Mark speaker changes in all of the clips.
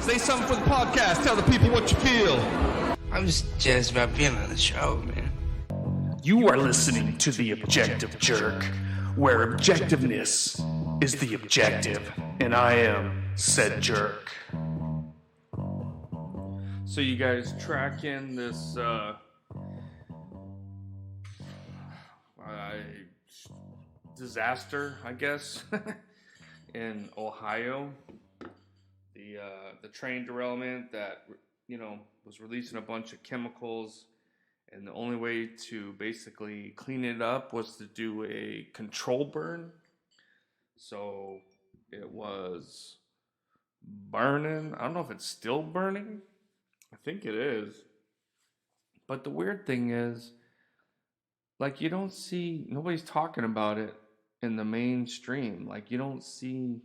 Speaker 1: Say something for the podcast. Tell the people what you feel.
Speaker 2: I'm just jazzed about being on the show, man.
Speaker 3: You are listening to The Objective Jerk, where objectiveness is the objective, and I am said jerk.
Speaker 4: So you guys tracking this disaster, I guess, in Ohio? The train derailment that, was releasing a bunch of chemicals, and the only way to basically clean it up was to do a control burn. So it was burning. I don't know if it's still burning. I think it is. But the weird thing is, you don't see, nobody's talking about it in the mainstream. You don't see,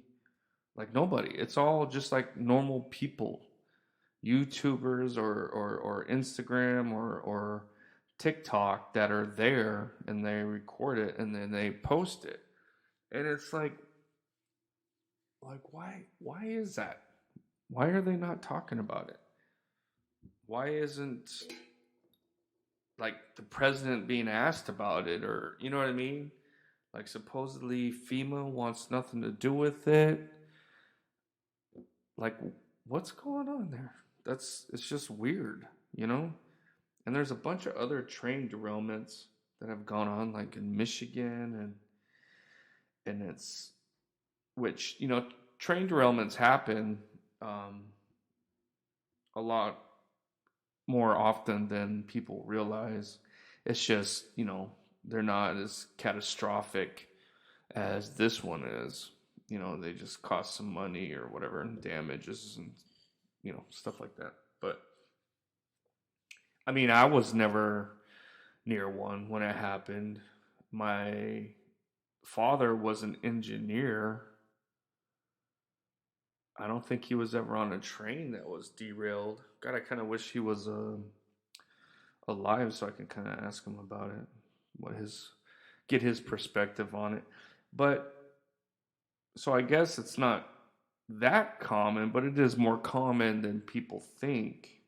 Speaker 4: nobody. It's all just normal people, YouTubers or Instagram or TikTok that are there, and they record it and then they post it. And it's why is that? Why are they not talking about it? Why isn't the president being asked about it, or you know what I mean? Supposedly FEMA wants nothing to do with it. What's going on there? It's just weird, And there's a bunch of other train derailments that have gone on, in Michigan, and it's, which, train derailments happen a lot more often than people realize. It's just, they're not as catastrophic as this one is. They just cost some money or whatever, and damages and, stuff like that. But, I was never near one when it happened. My father was an engineer. I don't think he was ever on a train that was derailed. God, I kind of wish he was alive so I can kind of ask him about it, get his perspective on it. But so I guess it's not that common, but it is more common than people think.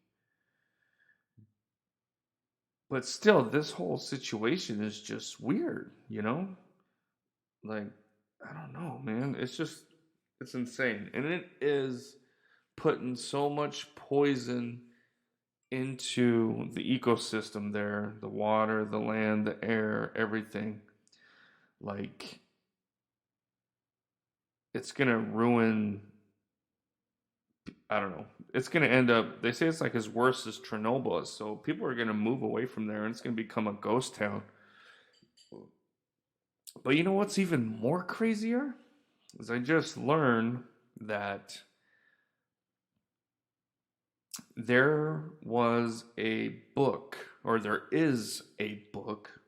Speaker 4: But still, this whole situation is just weird, I don't know, man. It's insane. And it is putting so much poison into the ecosystem there, the water, the land, the air, everything. It's going to ruin, I don't know. It's going to end up, they say it's as worse as Chernobyl is. So people are going to move away from there, and it's going to become a ghost town. But you know what's even more crazier? Is I just learned that there was a book, or there is a book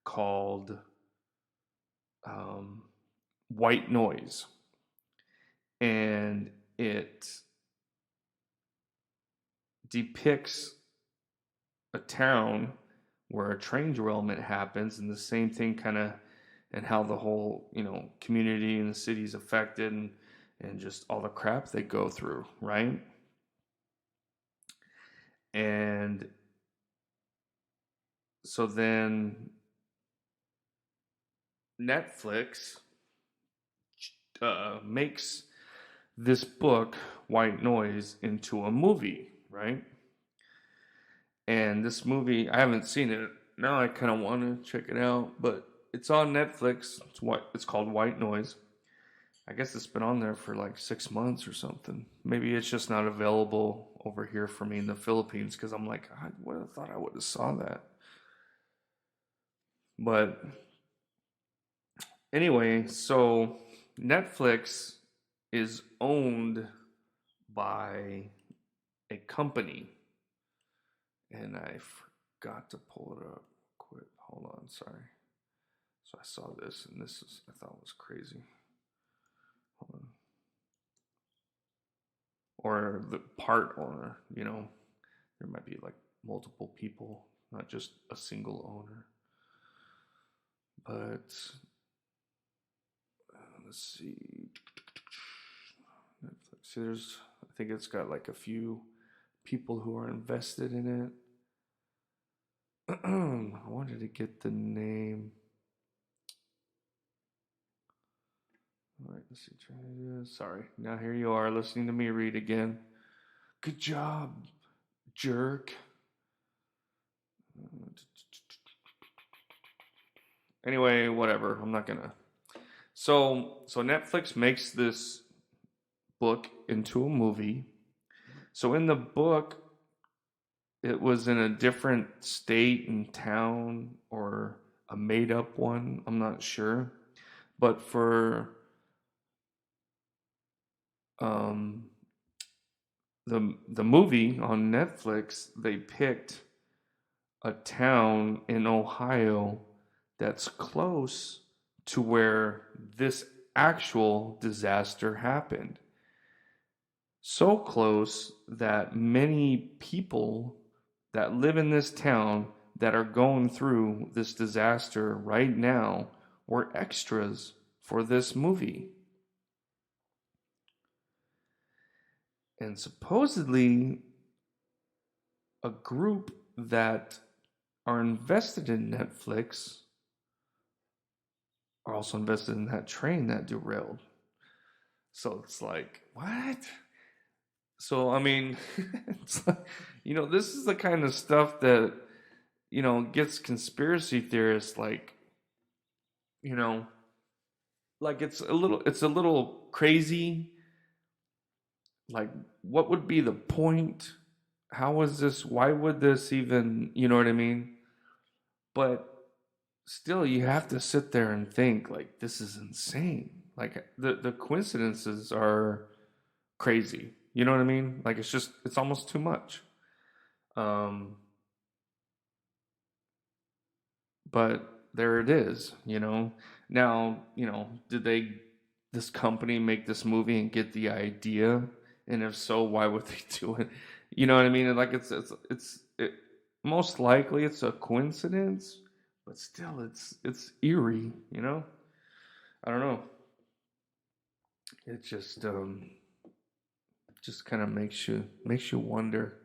Speaker 4: called White Noise. And it depicts a town where a train derailment happens, and the same thing and how the whole, community and the city's affected, and just all the crap they go through, right? And so then Netflix makes this book, White Noise, into a movie, right? And this movie, I haven't seen it. Now I kind of want to check it out, but it's on Netflix. It's called White Noise. I guess it's been on there for 6 months or something. Maybe it's just not available over here for me in the Philippines, because I'm I would have thought I would have saw that. But anyway, so Netflix is owned by a company, and I forgot to pull it up quick. Hold on, sorry. So I saw this, and I thought was crazy. Hold on. Or the part owner, there might be multiple people, not just a single owner. But let's see. Netflix. See, there's, I
Speaker 3: think it's got like a few people who are invested in it. I wanted to get the name. All right, let's see. Sorry. Now here you are listening to me read again. Good job, jerk. Anyway, whatever. I'm not gonna. So Netflix makes this book into a movie. So in the book, it was in a different state and town or a made up one. I'm not sure. But for um, the movie on Netflix, they picked a town in Ohio that's close to where this actual disaster happened. So close that many people that live in this town that are going through this disaster right now were extras for this movie. And supposedly, a group that are invested in Netflix are also invested in that train that derailed. So it's like, what? So, I mean, it's like, this is the kind of stuff that, gets conspiracy theorists like, like it's a little crazy. Like, what would be the point? How is this? Why would this even, you know what I mean? But still, you have to sit there and think, like, this is insane. Like, the coincidences are crazy. You know what I mean? Like, it's almost too much. But there it is, Now, did this company make this movie and get the idea? And if so, why would they do it? You know what I mean? And like, most likely it's a coincidence, but still, it's eerie, I don't know. It just kind of makes you wonder.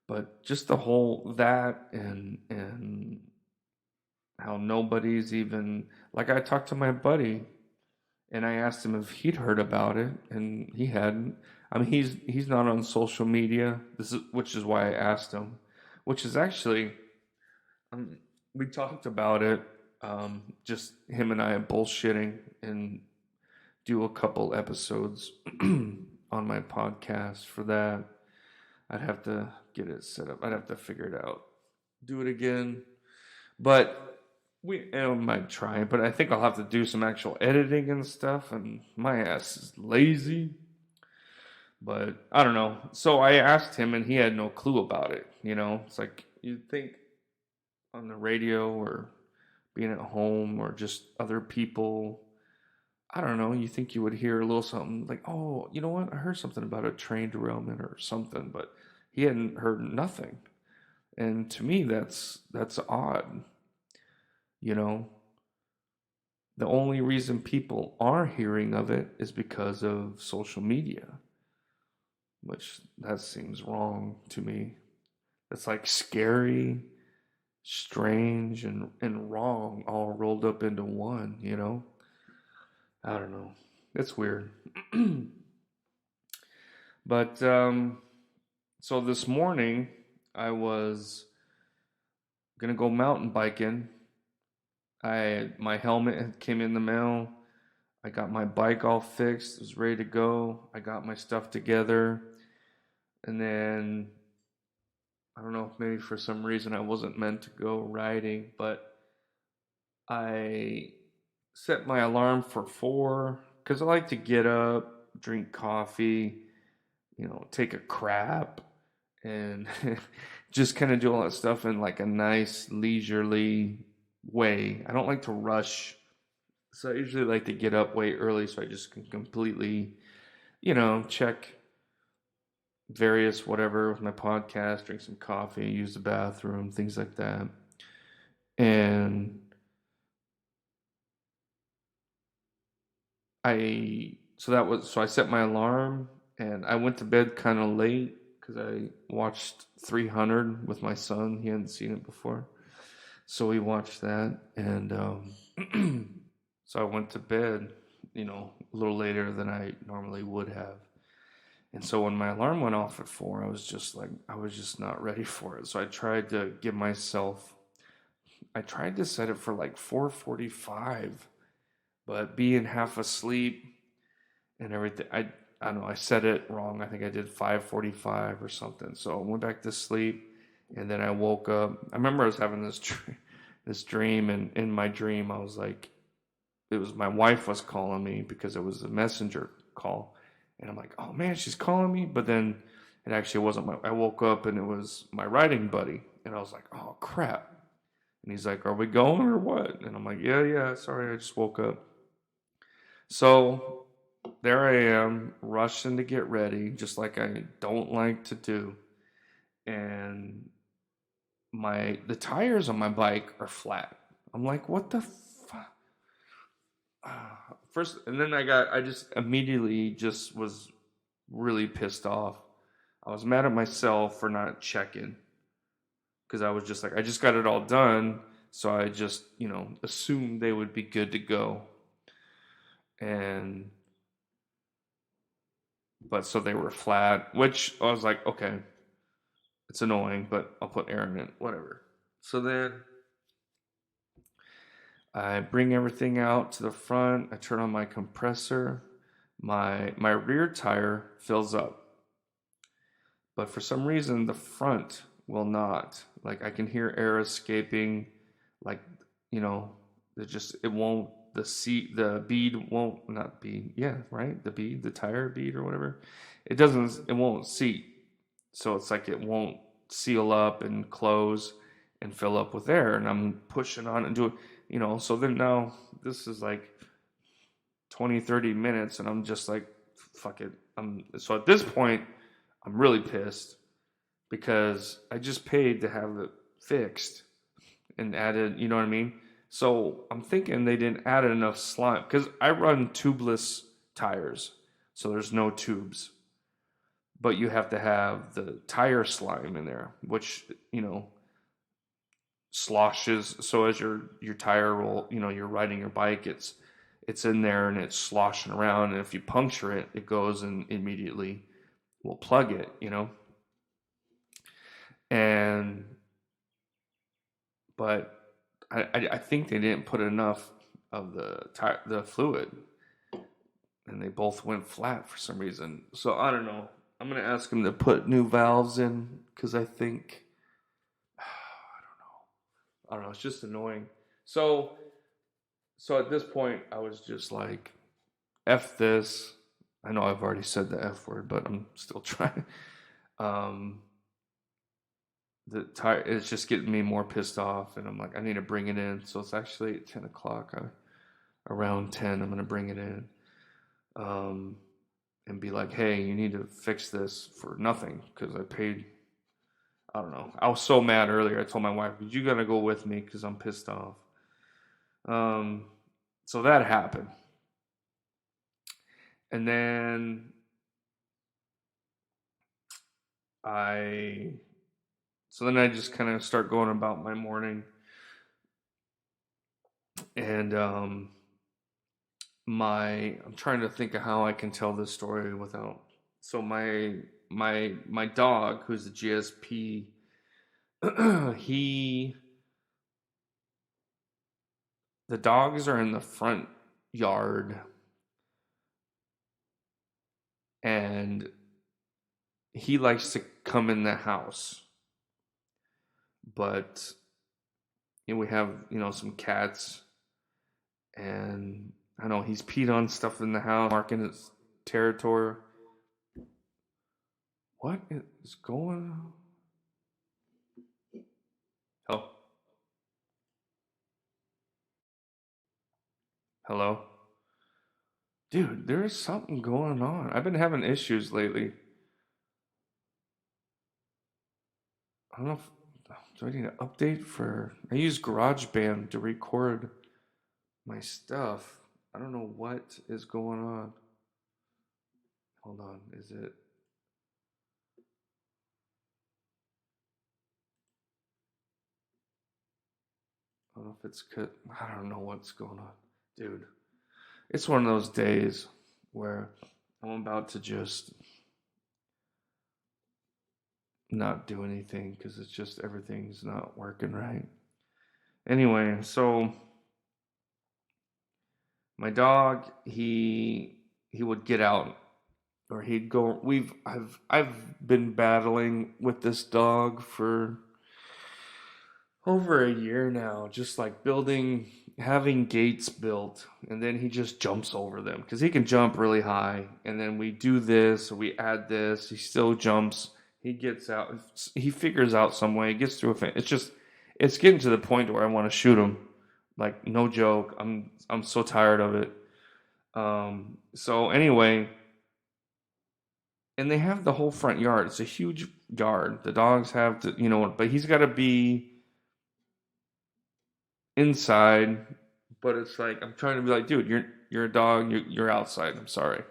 Speaker 3: But just the whole that and how nobody's even, like, I talked to my buddy and I asked him if he'd heard about it, and he hadn't. I mean, he's not on social media. Which is why I asked him. Which is actually, we talked about it. Just him and I bullshitting, and do a couple episodes on my podcast for that. I'd have to get it set up. I'd have to figure it out. Do it again. But I might try, but I think I'll have to do some actual editing and stuff, and my ass is lazy. But I don't know. So I asked him, and he had no clue about it. It's like you'd think on the radio or being at home or just other people. I don't know. You think you would hear a little something like, oh, you know what? I heard something about a train derailment or something, but he hadn't heard nothing. And to me, that's odd. The only reason people are hearing of it is because of social media, which that seems wrong to me. It's like scary, strange, and wrong all rolled up into one, I don't know. It's weird. But so this morning I was gonna go mountain biking. My helmet came in the mail. I got my bike all fixed. It was ready to go. I got my stuff together. And then I don't know if maybe for some reason I wasn't meant to go riding, but I set my alarm for 4 because I like to get up, drink coffee, take a crap, and just kind of do all that stuff in like a nice leisurely way. I don't like to rush, so I usually like to get up way early so I just can completely, check various whatever with my podcast, drink some coffee, use the bathroom, things like that. And so I set my alarm and I went to bed kind of late because I watched 300 with my son. He hadn't seen it before. So we watched that, and so I went to bed, a little later than I normally would have. And so when my alarm went off at 4, I was just not ready for it. So I tried to set it for like 4:45, but being half asleep and everything, I don't know, I set it wrong. I think I did 5:45 or something. So I went back to sleep, and then I woke up. I remember I was having this dream, and in my dream I was like, it was my wife was calling me because it was a messenger call, and I'm like, oh man, she's calling me. But then it actually wasn't I woke up and it was my writing buddy, and I was like, oh crap. And he's like, are we going or what? And I'm like, yeah, sorry, I just woke up. So there I am, rushing to get ready, just like I don't like to do. And the tires on my bike are flat. I'm like, what the fuck? First, and then I just immediately just was really pissed off. I was mad at myself for not checking, because I was just like, I just got it all done, so I just, assumed they would be good to go. But so they were flat, which I was like, okay, it's annoying, but I'll put air in it, whatever. So then I bring everything out to the front. I turn on my compressor. My rear tire fills up, but for some reason the front will not. Like I can hear air escaping. Like it won't. The bead won't, not bead. Yeah, right. The bead, the tire bead or whatever. It doesn't. It won't seat. So it's like it won't seal up and close and fill up with air. And I'm pushing on and doing. So then now this is like 20, 30 minutes, and I'm just like, fuck it. So at this point, I'm really pissed because I just paid to have it fixed and added, you know what I mean? So I'm thinking they didn't add enough slime, because I run tubeless tires, so there's no tubes. But you have to have the tire slime in there, which, sloshes. So as your tire roll, you're riding your bike, it's in there and it's sloshing around, and if you puncture it, it goes and immediately will plug it, and but I think they didn't put enough of the fluid, and they both went flat for some reason. So I don't know. I'm gonna ask them to put new valves in, because I think I don't know. It's just annoying. So at this point, I was just like, F this. I know I've already said the F word, but I'm still trying. The tire, it's just getting me more pissed off, and I'm like, I need to bring it in. So it's actually at 10 o'clock. Around 10, I'm going to bring it in, and be like, hey, you need to fix this for nothing, because I paid. I don't know. I was so mad earlier. I told my wife, you got to go with me because I'm pissed off. So that happened. And then I just kind of start going about my morning. And I'm trying to think of how I can tell this story without. So my dog, who's a GSP, the dogs are in the front yard, and he likes to come in the house, but we have some cats, and I know he's peed on stuff in the house, marking his territory. What is going on? Oh. Hello? Dude, there's something going on. I've been having issues lately. I don't know do I need an update for... I use GarageBand to record my stuff. I don't know what is going on. Hold on, is it? I don't know if it's good. I don't know what's going on, dude. It's one of those days where I'm about to just not do anything because it's just everything's not working right. Anyway, so my dog, he would get out or he'd go. I've been battling with this dog for over a year now, just like having gates built, and then he just jumps over them because he can jump really high. And then we do this, we add this, he still jumps. He gets out, he figures out some way, gets through a fence. It's getting to the point where I want to shoot him. Like, no joke. I'm so tired of it. So anyway, and they have the whole front yard. It's a huge yard. The dogs have to, but he's got to be inside. But it's like I'm trying to be like, dude, you're a dog. You're outside. I'm sorry.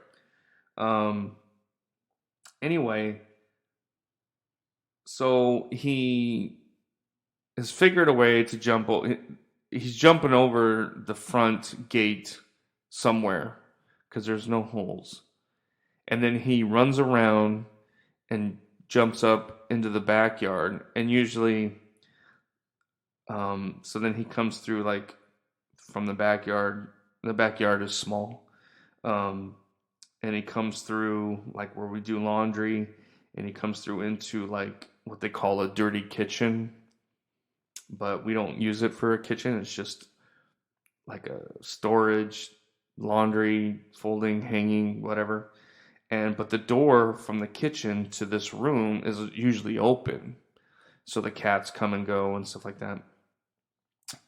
Speaker 3: Anyway, so he has figured a way to jump. He's jumping over the front gate somewhere because there's no holes. And then he runs around and jumps up into the backyard. And usually, so then he comes through like from the backyard. The backyard is small. And he comes through like where we do laundry. And he comes through into like what they call a dirty kitchen. But we don't use it for a kitchen. It's just like a storage, laundry, folding, hanging, whatever. But the door from the kitchen to this room is usually open. So the cats come and go and stuff like that.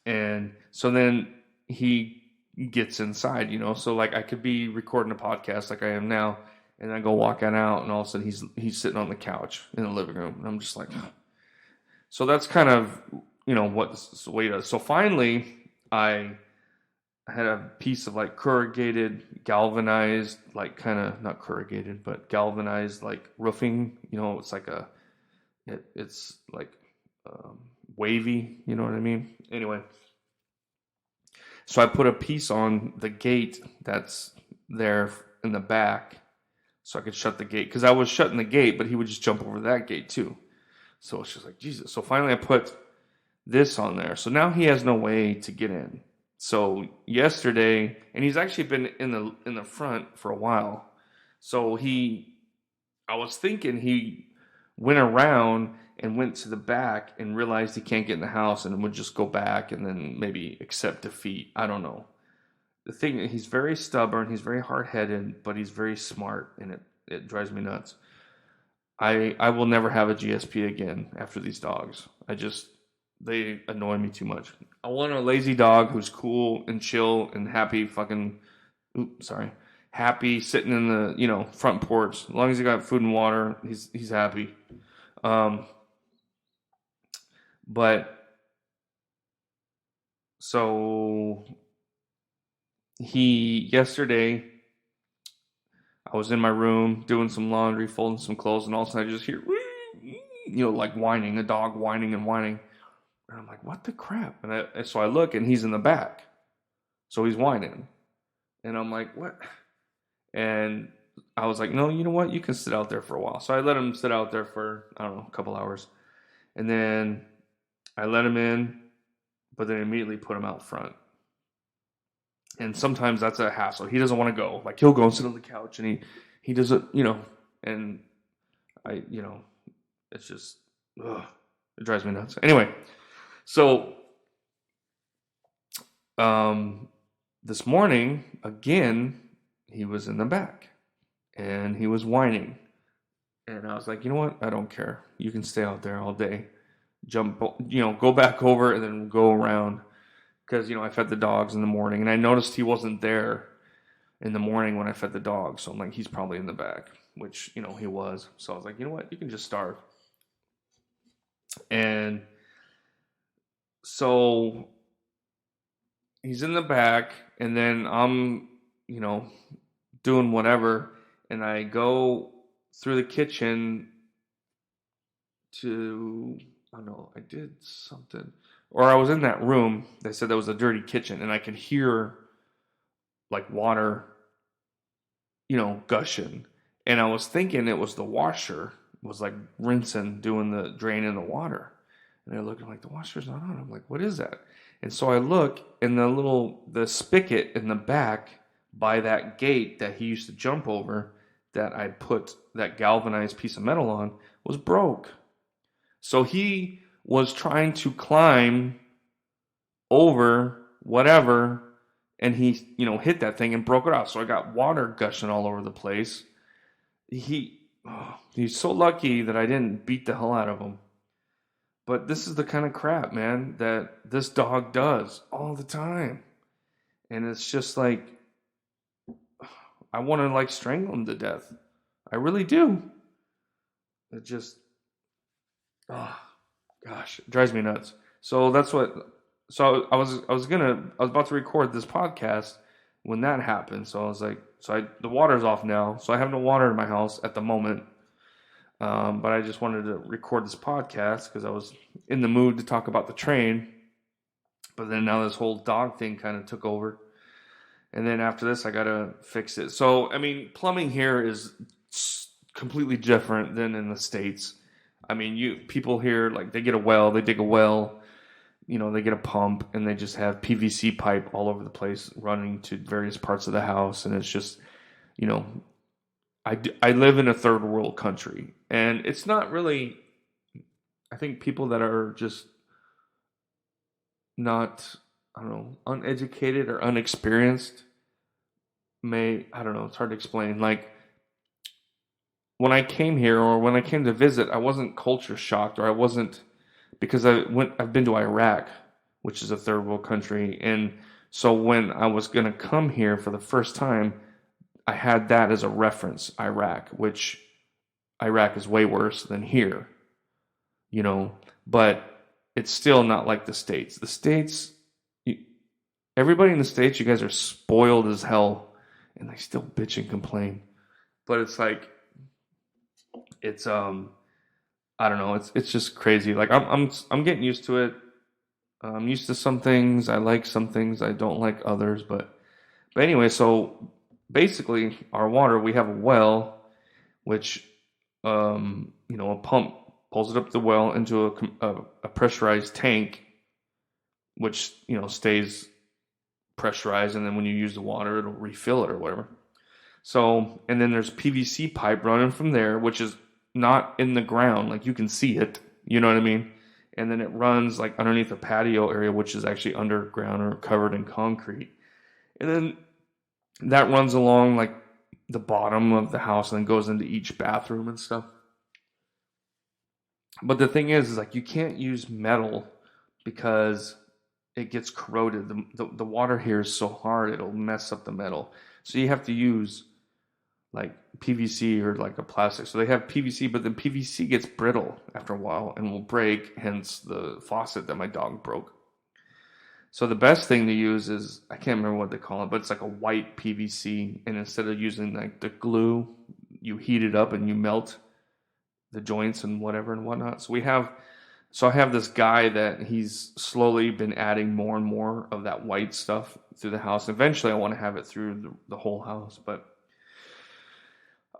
Speaker 3: And so then he gets inside, So like I could be recording a podcast like I am now, and I go walking out, and all of a sudden he's sitting on the couch in the living room, and I'm just like, so that's kind of what the way it is. So finally, I had a piece of like corrugated, galvanized, like kind of not corrugated, but galvanized like roofing. It's like it's like wavy. You know what I mean? Anyway, so I put a piece on the gate that's there in the back, so I could shut the gate because I was shutting the gate, but he would just jump over that gate too. So it's just like Jesus. So finally, I put this on there. So now he has no way to get in. So yesterday, and he's actually been in the front for a while. So I was thinking he went around and went to the back and realized he can't get in the house and would just go back and then maybe accept defeat. I don't know. The thing, he's very stubborn, he's very hard-headed, but he's very smart, and it drives me nuts. I will never have a GSP again after these dogs. They annoy me too much. I want a lazy dog who's cool and chill and happy happy sitting in the, front porch. As long as he got food and water, he's happy. But so yesterday I was in my room doing some laundry, folding some clothes, and all of a sudden I just hear, like whining, a dog whining and whining. And I'm like, what the crap? And so I look, and he's in the back. So he's whining. And I'm like, what? And I was like, no, you know what? You can sit out there for a while. So I let him sit out there for, I don't know, a couple hours. And then I let him in, but then immediately put him out front. And sometimes that's a hassle. He doesn't want to go. Like, he'll go and sit on the couch, and he doesn't, and it's just, it drives me nuts. Anyway, so this morning, again, he was in the back, and he was whining. And I was like, you know what? I don't care. You can stay out there all day. Jump, go back over and then go around. Because, I fed the dogs in the morning, and I noticed he wasn't there in the morning when I fed the dogs. So I'm like, he's probably in the back, which, he was. So I was like, you know what? You can just starve. And so he's in the back, and then I'm, doing whatever. and I go through the kitchen to, I don't know, I did something. Or I was in that room. They said there was a dirty kitchen, and I could hear like water, gushing. And I was thinking it was the washer was like rinsing, doing the drain in the water. And I look, I'm like, the washer's not on. I'm like, what is that? And so I look, and the spigot in the back by that gate that he used to jump over, that I put that galvanized piece of metal on, was broke. So he was trying to climb over whatever, and he, hit that thing and broke it off. So I got water gushing all over the place. He's so lucky that I didn't beat the hell out of him. But this is the kind of crap, man, that this dog does all the time. And it's just like, I want to like strangle him to death. I really do. It just, oh gosh, it drives me nuts. So that's what. So I was about to record this podcast when that happened. So I was like, the water's off now, so I have no water in my house at the moment. But I just wanted to record this podcast because I was in the mood to talk about the train. But then now this whole dog thing kind of took over. And then after this, I got to fix it. So, I mean, plumbing here is completely different than in the States. I mean, people here, like, they get a well, they dig a well, they get a pump, and they just have PVC pipe all over the place running to various parts of the house. And it's just, I live in a third world country. And it's not really, I think people that are just not, I don't know, uneducated or unexperienced I don't know, it's hard to explain. Like, when I came here or when I came to visit, I wasn't culture shocked, or I wasn't, because I've been to Iraq, which is a third world country. And so when I was going to come here for the first time, I had that as a reference, Iraq, which Iraq is way worse than here, but it's still not like the States. The States, everybody in the States, you guys are spoiled as hell, and they still bitch and complain. But it's like, it's I don't know, it's just crazy. Like I'm getting used to it. I'm used to some things. I like some things. I don't like others. But anyway, so basically, our water, we have a well, which a pump pulls it up the well into a pressurized tank, which stays pressurized, and then when you use the water, it'll refill it or whatever. So, and then there's PVC pipe running from there, which is not in the ground, like you can see it, you know what I mean? And then it runs like underneath a patio area, which is actually underground or covered in concrete. And then that runs along like the bottom of the house and then goes into each bathroom and stuff. But the thing is like, you can't use metal because it gets corroded. The water here is so hard, it'll mess up the metal. So you have to use like PVC or like a plastic. So they have PVC, but then PVC gets brittle after a while and will break, hence the faucet that my dog broke. So the best thing to use is, I can't remember what they call it, but it's like a white PVC. And instead of using like the glue, you heat it up and you melt the joints and whatever and whatnot. So I have this guy that he's slowly been adding more and more of that white stuff through the house. Eventually I want to have it through the whole house, but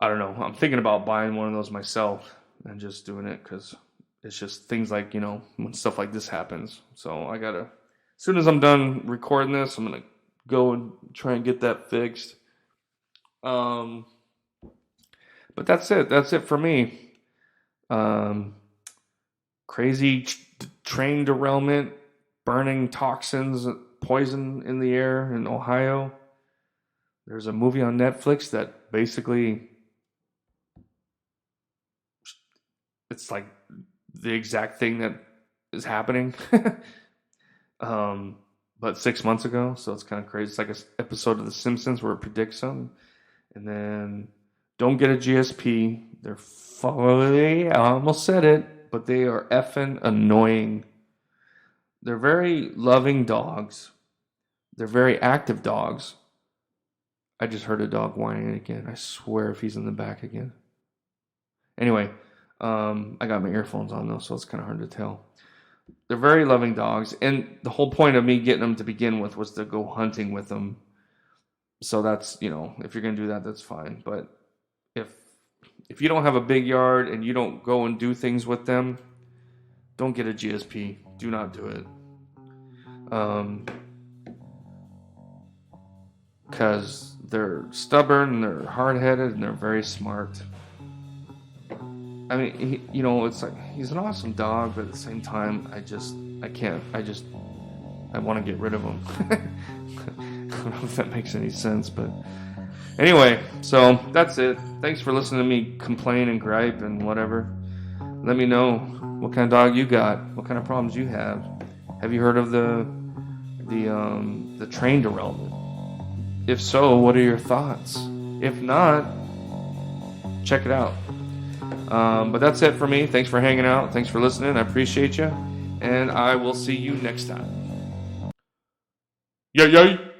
Speaker 3: I don't know. I'm thinking about buying one of those myself and just doing it because it's just things like, when stuff like this happens. So I gotta, as soon as I'm done recording this, I'm gonna go and try and get that fixed. But that's it. That's it for me. Crazy train derailment, burning toxins, poison in the air in Ohio. There's a movie on Netflix that basically, it's like the exact thing that is happening. But 6 months ago, so it's kind of crazy. It's like an episode of The Simpsons where it predicts something. And then don't get a GSP. They're I almost said it, but they are effing annoying. They're very loving dogs. They're very active dogs. I just heard a dog whining again. I swear if he's in the back again. Anyway, I got my earphones on though, so it's kind of hard to tell. They're very loving dogs, and the whole point of me getting them to begin with was to go hunting with them. So that's, if you're going to do that, that's fine. But if you don't have a big yard and you don't go and do things with them, don't get a GSP. Do not do it. Because they're stubborn, they're hard-headed, and they're very smart. I mean, it's like, he's an awesome dog, but at the same time, I want to get rid of him. I don't know if that makes any sense, but anyway, so that's it. Thanks for listening to me complain and gripe and whatever. Let me know what kind of dog you got, what kind of problems you have. Have you heard of the train derailment? If so, what are your thoughts? If not, check it out. But that's it for me. Thanks for hanging out. Thanks for listening. I appreciate you. And I will see you next time. Yay, yay.